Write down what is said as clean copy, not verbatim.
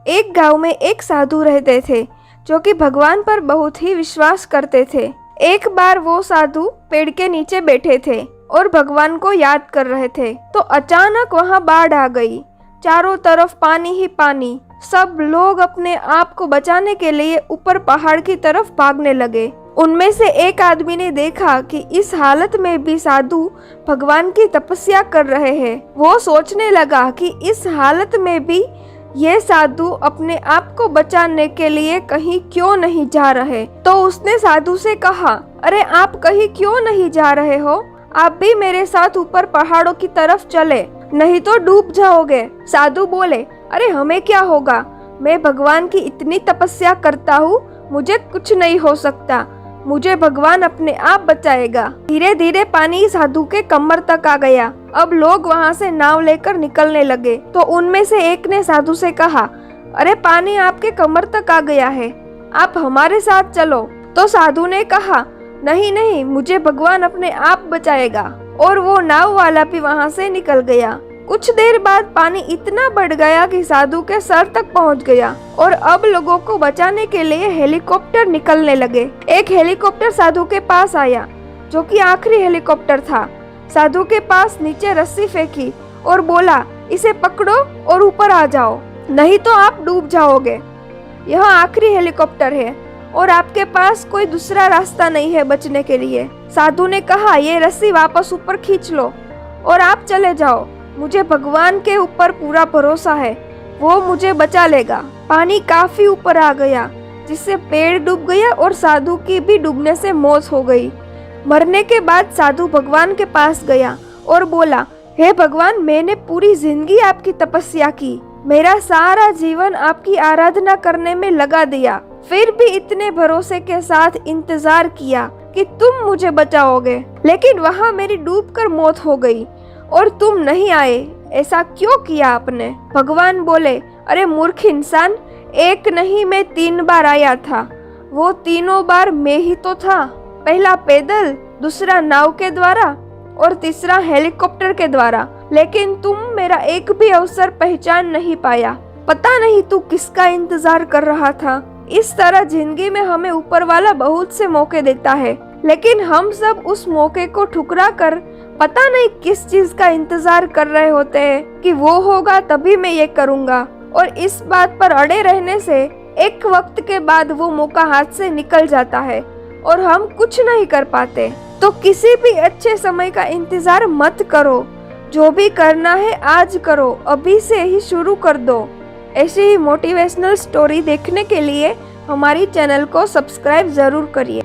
एक गांव में एक साधु रहते थे जो कि भगवान पर बहुत ही विश्वास करते थे। एक बार वो साधु पेड़ के नीचे बैठे थे और भगवान को याद कर रहे थे, तो अचानक वहां बाढ़ आ गई। चारों तरफ पानी ही पानी। सब लोग अपने आप को बचाने के लिए ऊपर पहाड़ की तरफ भागने लगे। उनमें से एक आदमी ने देखा कि इस हालत में भी साधु भगवान की तपस्या कर रहे हैं। वो सोचने लगा कि इस हालत में भी ये साधु अपने आप को बचाने के लिए कहीं क्यों नहीं जा रहे। तो उसने साधु से कहा, अरे आप कहीं क्यों नहीं जा रहे हो? आप भी मेरे साथ ऊपर पहाड़ों की तरफ चले, नहीं तो डूब जाओगे। साधु बोले, अरे हमें क्या होगा, मैं भगवान की इतनी तपस्या करता हूँ, मुझे कुछ नहीं हो सकता, मुझे भगवान अपने आप बचाएगा। धीरे धीरे पानी साधु के कमर तक आ गया। अब लोग वहाँ से नाव लेकर निकलने लगे। तो उनमें से एक ने साधु से कहा, अरे पानी आपके कमर तक आ गया है, आप हमारे साथ चलो। तो साधु ने कहा, नहीं नहीं, मुझे भगवान अपने आप बचाएगा। और वो नाव वाला भी वहाँ से निकल गया। कुछ देर बाद पानी इतना बढ़ गया कि साधु के सर तक पहुंच गया और अब लोगों को बचाने के लिए हेलीकॉप्टर निकलने लगे। एक हेलीकॉप्टर साधु के पास आया, जो कि आखिरी हेलीकॉप्टर था। साधु के पास नीचे रस्सी फेंकी और बोला, इसे पकड़ो और ऊपर आ जाओ, नहीं तो आप डूब जाओगे। यह आखिरी हेलीकॉप्टर है और आपके पास कोई दूसरा रास्ता नहीं है बचने के लिए। साधु ने कहा, ये रस्सी वापस ऊपर खींच लो और आप चले जाओ, मुझे भगवान के ऊपर पूरा भरोसा है, वो मुझे बचा लेगा। पानी काफी ऊपर आ गया, जिससे पेड़ डूब गया और साधु की भी डूबने से मौत हो गई। मरने के बाद साधु भगवान के पास गया और बोला, हे भगवान, मैंने पूरी जिंदगी आपकी तपस्या की, मेरा सारा जीवन आपकी आराधना करने में लगा दिया, फिर भी इतने भरोसे के साथ इंतजार किया कि तुम मुझे बचाओगे, लेकिन वहाँ मेरी डूबकर मौत हो गई और तुम नहीं आए, ऐसा क्यों किया आपने? भगवान बोले, अरे मूर्ख इंसान, एक नहीं मैं 3 बार आया था, वो तीनों बार मैं ही तो था। पहला पैदल, दूसरा नाव के द्वारा और तीसरा हेलीकॉप्टर के द्वारा, लेकिन तुम मेरा एक भी अवसर पहचान नहीं पाया। पता नहीं तू किसका इंतजार कर रहा था। इस तरह जिंदगी में हमें ऊपर वाला बहुत से मौके देता है, लेकिन हम सब उस मौके को ठुकरा कर पता नहीं किस चीज का इंतजार कर रहे होते हैं कि वो होगा तभी मैं ये करूँगा, और इस बात पर अड़े रहने से एक वक्त के बाद वो मौका हाथ से निकल जाता है और हम कुछ नहीं कर पाते। तो किसी भी अच्छे समय का इंतजार मत करो, जो भी करना है आज करो, अभी से ही शुरू कर दो। ऐसी ही मोटिवेशनल स्टोरी देखने के लिए हमारी चैनल को सब्सक्राइब जरूर करिए।